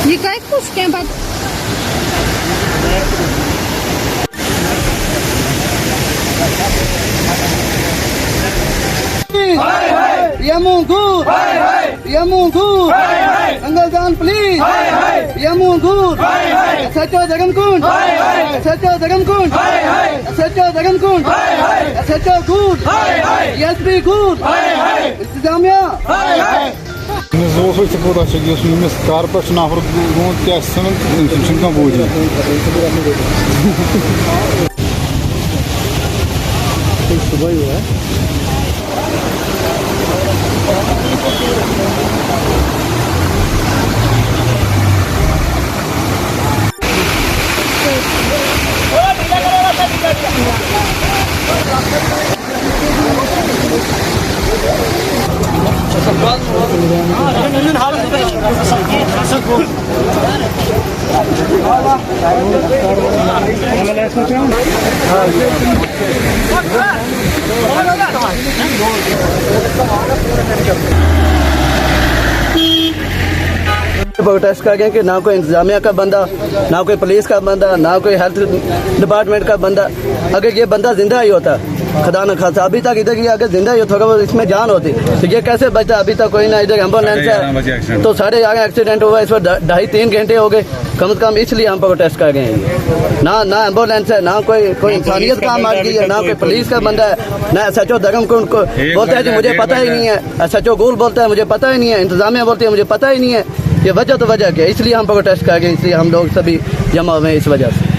ये काय कुछ क्या बात Ya mundur, ya mundur, Anggadan please, ya mundur, SHO Jagan Kund, SHO Jagan Kund, SHO Jagan Kund, SHO good, ESP good, Intizamiya. Zolfaysa podача geçmemiz karpaş nahır bunu tesinin çünkü bu diyor. Subayı var. Protest कर गए कि ना कोई इंतजामिया का बंदा, ना कोई पुलिस का बंदा, ना कोई हेल्थ डिपार्टमेंट का बंदा। अगर ये बंदा जिंदा ही होता, खुदा न खासा अभी तक इधर अगर जिंदा ही होता इसमें जान होती तो ये कैसे बचता। अभी तक कोई ना, इधर एम्बुलेंस है तो 11:30 एक्सीडेंट हुआ, इस पर 2.5-3 घंटे हो गए कम से कम, इसलिए हम प्रोटेस्ट कर गए हैं। ना एम्बुलेंस है, ना कोई इंसानियत काम आ गई है, ना कोई पुलिस का बंदा है, ना SHO धर्म को बोलता है कि मुझे पता ही नहीं है, SHO गोल बोलता है मुझे पता ही नहीं है, इंतजामिया बोलती है मुझे पता ही नहीं है। ये वजह तो वजह क्या है, इसलिए हम प्रोटेस्ट कर गए, इसलिए हम लोग सभी जमा हुए इस वजह से।